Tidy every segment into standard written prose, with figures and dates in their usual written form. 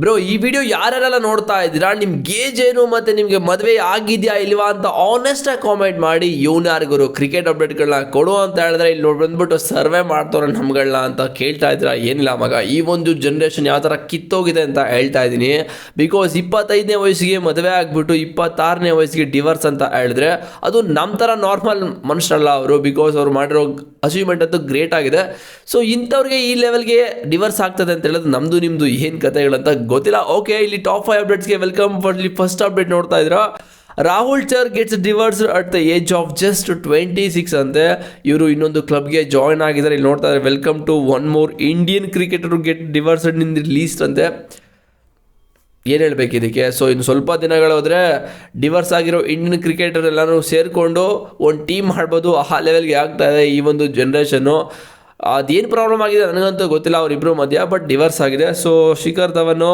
Bro, ಈ video ಯಾರೆಲ್ಲ ನೋಡ್ತಾ ಇದ್ದೀರಾ, ನಿಮ್ಗೆ ಏಜ್ ಏನು ಮತ್ತು ನಿಮಗೆ ಮದುವೆ ಆಗಿದೆಯಾ ಇಲ್ವಾ ಅಂತ ಆನೆಸ್ಟಾಗಿ ಕಾಮೆಂಟ್ ಮಾಡಿ. ಇವನು ಯಾರಿಗೂ ಕ್ರಿಕೆಟ್ ಅಪ್ಡೇಟ್ಗಳನ್ನ ಕೊಡು ಅಂತ ಹೇಳಿದ್ರೆ ಇಲ್ಲಿ ನೋಡಿ ಬಂದ್ಬಿಟ್ಟು ಸರ್ವೆ ಮಾಡ್ತವ್ರೆ ನಮ್ಗಳನ್ನ ಅಂತ ಕೇಳ್ತಾ ಇದ್ದೀರಾ. ಏನಿಲ್ಲ ಮಗ, ಈ ಒಂದು ಜನ್ರೇಷನ್ ಯಾವ ಥರ ಕಿತ್ತೋಗಿದೆ ಅಂತ ಹೇಳ್ತಾ ಇದ್ದೀನಿ. ಬಿಕಾಸ್ 25ನೇ ವಯಸ್ಸಿಗೆ ಮದುವೆ ಆಗಿಬಿಟ್ಟು 26ನೇ ವಯಸ್ಸಿಗೆ ಡಿವರ್ಸ್ ಅಂತ ಹೇಳಿದ್ರೆ ಅದು ನಮ್ಮ ಥರ ನಾರ್ಮಲ್ ಮನುಷ್ಯರಲ್ಲ ಅವರು. ಬಿಕಾಸ್ ಅವ್ರು ಮಾಡಿರೋ ಅಚೀವ್ಮೆಂಟ್ ಅಂತೂ ಗ್ರೇಟ್ ಆಗಿದೆ. ಸೊ ಇಂಥವ್ರಿಗೆ ಈ ಲೆವೆಲ್ಗೆ ಡಿವರ್ಸ್ ಆಗ್ತದೆ ಅಂತ ಹೇಳಿದ್ರೆ ನಮ್ಮದು ನಿಮ್ಮದು ಏನು ಕಥೆಗಳಂತ ಗೊತ್ತಿಲ್ಲ. ಓಕೆ, ಇಲ್ಲಿ ಟಾಪ್ 5 ಅಪ್ಡೇಟ್ಸ್ಗೆ ವೆಲ್ಕಮ್. ಇಲ್ಲಿ ಫಸ್ಟ್ ಅಪ್ಡೇಟ್ ನೋಡ್ತಾ ಇದ್ದೀರಾ, Rahul Chahar gets divorce at the age of just 26 ಅಂತೆ. ಇವರು ಇನ್ನೊಂದು ಕ್ಲಬ್ಗೆ ಜಾಯ್ನ್ ಆಗಿದ್ದಾರೆ. ಇಲ್ಲಿ ನೋಡ್ತಾ ಇದ್ದಾರೆ, welcome to one more Indian cricketer get divorced in the list ಅಂತೆ. ಏನು ಹೇಳಬೇಕು ಇದಕ್ಕೆ? ಸೊ ಇನ್ನು ಸ್ವಲ್ಪ ದಿನಗಳು ಹೋದರೆ ಡಿವರ್ಸ್ ಆಗಿರೋ ಇಂಡಿಯನ್ ಕ್ರಿಕೆಟರ್ ಎಲ್ಲರೂ ಸೇರಿಕೊಂಡು ಒಂದು ಟೀಮ್ ಮಾಡ್ಬೋದು. ಆ ಲೆವೆಲ್ಗೆ ಆಗ್ತಾ ಇದೆ ಈ ಒಂದು ಜನ್ರೇಷನ್ನು. ಅದೇನು ಪ್ರಾಬ್ಲಮ್ ಆಗಿದೆ ನನಗಂತೂ ಗೊತ್ತಿಲ್ಲ ಅವರಿಬ್ಬರು ಮಧ್ಯ, ಬಟ್ ಡಿವರ್ಸ್ ಆಗಿದೆ. ಸೊ ಶಿಖರ್ ಧವನ್,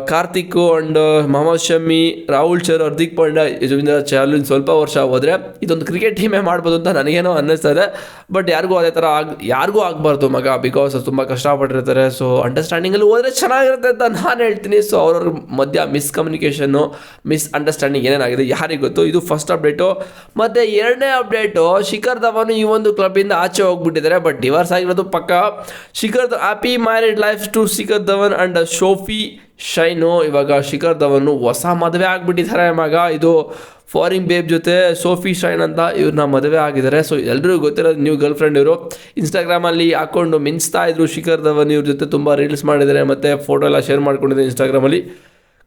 ಕಾರ್ತಿಕ್ ಆ್ಯಂಡ್ ಮೊಹಮ್ಮದ್ ಶಮಿ, ರಾಹುಲ್ ಚರ್, ಹಾರ್ದಿಕ್ ಪಾಂಡ್ಯ, ಯಜುವೇಂದ್ರ ಚಹಲ್ ಸ್ವಲ್ಪ ವರ್ಷ ಹೋದರೆ ಇದೊಂದು ಕ್ರಿಕೆಟ್ ಟೀಮೇ ಮಾಡ್ಬೋದು ಅಂತ ನನಗೇನೋ ಅನ್ನಿಸ್ತಾ ಇದೆ. ಬಟ್ ಯಾರಿಗೂ ಅದೇ ಥರ ಯಾರಿಗೂ ಆಗಬಾರ್ದು ಮಗ, ಬಿಕಾಸ್ ತುಂಬ ಕಷ್ಟಪಟ್ಟಿರ್ತಾರೆ. ಸೊ ಅಂಡರ್ಸ್ಟ್ಯಾಂಡಿಂಗಲ್ಲಿ ಹೋದರೆ ಚೆನ್ನಾಗಿರುತ್ತೆ ಅಂತ ನಾನು ಹೇಳ್ತೀನಿ. ಸೊ ಅವ್ರವ್ರ ಮಧ್ಯ ಮಿಸ್ಕಮ್ಯುನಿಕೇಷನ್ನು, ಅಂಡರ್ಸ್ಟ್ಯಾಂಡಿಂಗ್ ಏನೇನಾಗಿದೆ ಯಾರಿಗೆ ಗೊತ್ತು. ಇದು ಫಸ್ಟ್ ಅಪ್ಡೇಟು. ಮತ್ತು ಎರಡನೇ ಅಪ್ಡೇಟು, ಶಿಖರ್ ಧವನ್ ಈ ಒಂದು ಕ್ಲಬ್ಬಿಂದ ಆಚೆ ಹೋಗ್ಬಿಟ್ಟಿದ್ದಾರೆ, ಬಟ್ ಡಿವರ್ಸ್ ಆಗಿರೋದು ಪಕ್ಕ. Happy married life to Shikhar Dhawan and Sophie Shine. ಇವಾಗ ಶಿಖರ್ ಧವನ್ ಹೊಸ ಮದುವೆ ಆಗಿಬಿಟ್ಟಿದ್ದಾರೆ ಮಗ. ಇದು ಫಾರಿನ್ ಬೇಬ್ ಜೊತೆ ಸೋಫಿ ಶೈನ್ ಅಂತ ಇವ್ರನ್ನ ಮದುವೆ ಆಗಿದ್ದಾರೆ. ಸೊ ಎಲ್ರಿಗೂ ಗೊತ್ತಿರೋದು ನ್ಯೂ ಗರ್ಲ್ ಫ್ರೆಂಡ್ ಇವರು. ಇನ್ಸ್ಟಾಗ್ರಾಮಲ್ಲಿ ಹಾಕ್ಕೊಂಡು ಮಿಂಚ್ತಾ ಇದ್ರು ಶಿಖರ್ ಧವನ್. ಇವ್ರ ಜೊತೆ ತುಂಬ ರೀಲ್ಸ್ ಮಾಡಿದ್ದಾರೆ ಮತ್ತು ಫೋಟೋ ಎಲ್ಲ ಶೇರ್ ಮಾಡ್ಕೊಂಡಿದ್ದಾರೆ ಇನ್ಸ್ಟಾಗ್ರಾಮಲ್ಲಿ.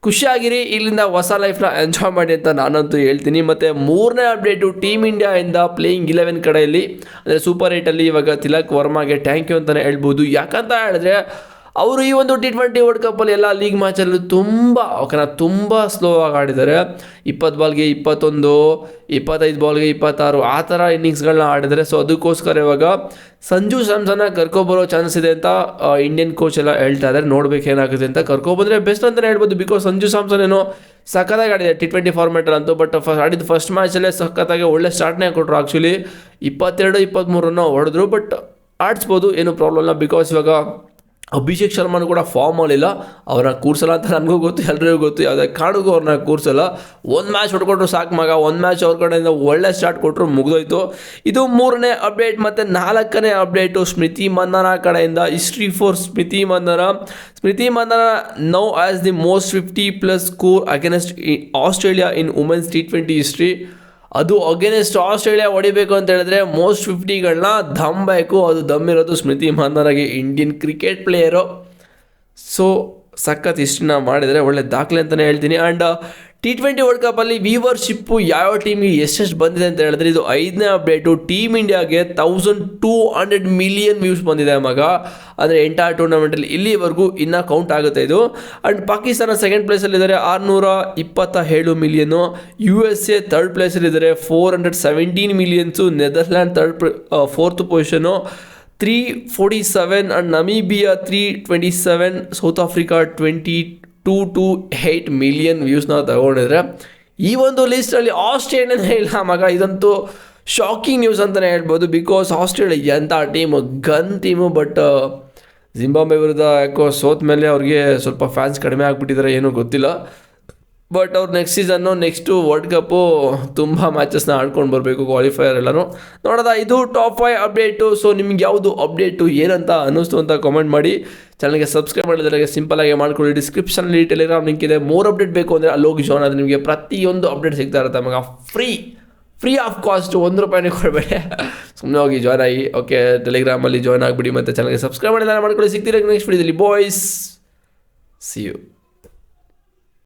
ಖುಷಿಯಾಗಿರಿ, ಇಲ್ಲಿಂದ ಹೊಸ ಲೈಫ್ನ ಎಂಜಾಯ್ ಮಾಡಿ ಅಂತ ನಾನಂತೂ ಹೇಳ್ತೀನಿ. ಮತ್ತು ಮೂರನೇ ಅಪ್ಡೇಟು, ಟೀಮ್ ಇಂಡಿಯಾಯಿಂದ ಪ್ಲೇಯಿಂಗ್ 11 ಕಡೆಯಲ್ಲಿ ಅಂದರೆ ಸೂಪರ್ 8ಅಲ್ಲಿ ಇವಾಗ ತಿಲಕ್ ವರ್ಮಾಗೆ ಥ್ಯಾಂಕ್ ಯು ಅಂತಲೇ ಹೇಳ್ಬೋದು. ಯಾಕಂತ ಹೇಳಿದ್ರೆ ಅವರು ಈ ಒಂದು T20 ವರ್ಲ್ಡ್ ಕಪ್ಪಲ್ಲಿ ಎಲ್ಲ ಲೀಗ್ ಮ್ಯಾಚಲ್ಲೂ ತುಂಬ ಸ್ಲೋ ಆಗಿ ಆಡಿದ್ದಾರೆ. 20 ಬಾಲ್ಗೆ 21, 25 ಬಾಲ್ಗೆ 26 ಆ ಥರ ಇನ್ನಿಂಗ್ಸ್ಗಳನ್ನ ಆಡಿದ್ದಾರೆ. ಸೊ ಅದಕ್ಕೋಸ್ಕರ ಇವಾಗ ಸಂಜು ಸ್ಯಾಮ್ಸನ್ನ ಕರ್ಕೊಬರೋ ಚಾನ್ಸ್ ಇದೆ ಅಂತ ಇಂಡಿಯನ್ ಕೋಚ್ ಎಲ್ಲ ಹೇಳ್ತಾ ಇದ್ದಾರೆ. ನೋಡ್ಬೇಕು ಏನಾಗುತ್ತೆ ಅಂತ. ಕರ್ಕೊಬಂದರೆ ಬೆಸ್ಟ್ ಅಂತಲೇ ಹೇಳ್ಬೋದು. ಬಿಕಾಸ್ ಸಂಜು ಸ್ಯಾಮ್ಸನ್ ಏನೋ ಸಖತ್ತಾಗಿ ಆಡಿದೆ T20 ಫಾರ್ಮ್ಯಾಟಲ್ಲಿ ಅಂತೂ. ಬಟ್ ಆಡಿದ ಫಸ್ಟ್ ಮ್ಯಾಚಲ್ಲೇ ಸಖತ್ತಾಗಿ ಒಳ್ಳೆ ಸ್ಟಾರ್ಟ್ನೇ ಕೊಟ್ಟರು. ಆ್ಯಕ್ಚುಲಿ 22-23 ರನ್ನ ಹೊಡೆದ್ರು, ಬಟ್ ಆಡಿಸ್ಬೋದು, ಏನೂ ಪ್ರಾಬ್ಲಮ್ ಇಲ್ಲ. ಬಿಕಾಸ್ ಇವಾಗ ಅಭಿಷೇಕ್ ಶರ್ಮನು ಕೂಡ ಫಾರ್ಮಲ್ಲಿಲ್ಲ. ಅವ್ರನ್ನ ಕೂರಿಸಲ್ಲ ಅಂತ ನನಗೂ ಗೊತ್ತು, ಎಲ್ರಿಗೂ ಗೊತ್ತು. ಯಾವುದೇ ಕಾರಣಕ್ಕೂ ಅವ್ರನ್ನ ಕೂರಿಸಲ್ಲ. ಒಂದು ಮ್ಯಾಚ್ ಹೊಡ್ಕೊಟ್ರು ಸಾಕು ಮಗ. ಒಂದು ಮ್ಯಾಚ್ ಅವ್ರ ಕಡೆಯಿಂದ ಒಳ್ಳೆ ಸ್ಟಾರ್ಟ್ ಕೊಟ್ಟರು, ಮುಗಿದೋಯ್ತು. ಇದು ಮೂರನೇ ಅಪ್ಡೇಟ್. ಮತ್ತು ನಾಲ್ಕನೇ ಅಪ್ಡೇಟು, ಸ್ಮೃತಿ ಮಂದನ ಕಡೆಯಿಂದ history for Smriti Mandhana now as the most 50+ score against Australia in women's T20 history. ಅದು ಅಗೇನೆಸ್ಟ್ ಆಸ್ಟ್ರೇಲಿಯಾ ಹೊಡಿಬೇಕು ಅಂತ ಹೇಳಿದ್ರೆ ಮೋಸ್ಟ್ 50ಗಳನ್ನ ದಮ್ ಬೇಕು. ಅದು ದಮ್ ಇರೋದು ಸ್ಮೃತಿ ಮಂದನಗೆ, ಇಂಡಿಯನ್ ಕ್ರಿಕೆಟ್ ಪ್ಲೇಯರು. ಸೊ ಸಖತ್ ಹಿಸ್ಟ್ರಿನ ಮಾಡಿದರೆ ಒಳ್ಳೆ ದಾಖಲೆ ಅಂತಲೇ ಹೇಳ್ತೀನಿ. ಆ್ಯಂಡ್ T20 ವರ್ಲ್ಡ್ ಕಪ್ಪಲ್ಲಿ ವ್ಯೂವರ್ಶಿಪ್ಪು ಯಾವ ಟೀಮಿಗೆ ಎಷ್ಟೆಷ್ಟು ಬಂದಿದೆ ಅಂತ ಹೇಳಿದ್ರೆ ಇದು 5ನೇ ಅಪ್ಡೇಟು. ಟೀಮ್ ಇಂಡಿಯಾಗೆ 1200 ಮಿಲಿಯನ್ ವ್ಯೂಸ್ ಬಂದಿದೆ ಮಗ. ಅಂದರೆ ಎಂಟೈರ್ ಟೂರ್ನಮೆಂಟಲ್ಲಿ ಇಲ್ಲಿವರೆಗೂ ಇನ್ನೂ ಕೌಂಟ್ ಆಗುತ್ತೆ ಇದು. ಆ್ಯಂಡ್ ಪಾಕಿಸ್ತಾನ ಸೆಕೆಂಡ್ ಪ್ಲೇಸಲ್ಲಿದ್ದಾರೆ 627 ಮಿಲಿಯನು. USA ಥರ್ಡ್ ಪ್ಲೇಸಲ್ಲಿದ್ದಾರೆ 417 millions. Netherland fourth position 347. And Namibia 327. South Africa 22-8 million ವ್ಯೂಸ್ನ ತಗೊಂಡಿದ್ರೆ. ಈ ಒಂದು ಲಿಸ್ಟಲ್ಲಿ ಆಸ್ಟ್ರೇಲಿಯಾನೇ ಇಲ್ಲ ಮಗ. ಇದಂತೂ ಶಾಕಿಂಗ್ ನ್ಯೂಸ್ ಅಂತಲೇ ಹೇಳ್ಬೋದು. ಬಿಕಾಸ್ ಆಸ್ಟ್ರೇಲಿಯಾ ಎಂಥ team, gun team. But Zimbabwe ವಿರುದ್ಧ ಯಾಕೋ ಸೋತ ಮೇಲೆ ಅವ್ರಿಗೆ ಸ್ವಲ್ಪ ಫ್ಯಾನ್ಸ್ ಕಡಿಮೆ ಆಗಿಬಿಟ್ಟಿದ್ದಾರೆ, ಏನೂ ಗೊತ್ತಿಲ್ಲ. ಬಟ್ ಅವ್ರು ನೆಕ್ಸ್ಟು ವರ್ಲ್ಡ್ ಕಪ್ಪು ತುಂಬ ಮ್ಯಾಚಸ್ನ ಆಡ್ಕೊಂಡು ಬರಬೇಕು, ಕ್ವಾಲಿಫೈಯರ್ ಎಲ್ಲನೂ ನೋಡೋದ. ಇದು ಟಾಪ್ 5 ಅಪ್ಡೇಟು. ಸೊ ನಿಮ್ಗೆ ಯಾವುದು ಅಪ್ಡೇಟು ಏನಂತ ಅನ್ನಿಸ್ತು ಅಂತ ಕಾಮೆಂಟ್ ಮಾಡಿ. ಚಾನಲ್ಗೆ ಸಬ್ಸ್ಕ್ರೈಬ್ ಮಾಡಿದ್ರೆ ಸಿಂಪಲಾಗಿ ಮಾಡ್ಕೊಳ್ಳಿ. ಡಿಸ್ಕ್ರಿಪ್ಷನಲ್ಲಿ ಟೆಲಿಗ್ರಾಮ್ ಲಿಂಕ್ ಇದೆ. ಮೋರ್ ಅಪ್ಡೇಟ್ ಬೇಕು ಅಂದರೆ ಅಲ್ಲೋಗಿ ಜಾಯ್ನ್ ಆದರೆ ನಿಮಗೆ ಪ್ರತಿಯೊಂದು ಅಪ್ಡೇಟ್ ಸಿಗ್ತಾ ಇರುತ್ತೆ ಮಗ. ಫ್ರೀ ಆಫ್ ಕಾಸ್ಟ್, 1 ರೂಪಾಯಿನೇ ಕೊಡಬೇಡಿ. ಸುಮ್ಮನೆ ಹೋಗಿ ಜಾಯ್ನ್ ಆಗಿ. ಓಕೆ, ಟೆಲಿಗ್ರಾಮಲ್ಲಿ ಜಾಯ್ನ್ ಆಗಿಬಿಡಿ. ಮತ್ತು ಚಾನಲ್ಗೆ ಸಬ್ಸ್ಕ್ರೈಬ್ ಮಾಡಿದ್ರೆ ಮಾಡ್ಕೊಳ್ಳಿ. ಸಿಗ್ತೀರ ನೆಕ್ಸ್ಟ್ ವಿಡಿಯೋದಲ್ಲಿ. Boys, see you.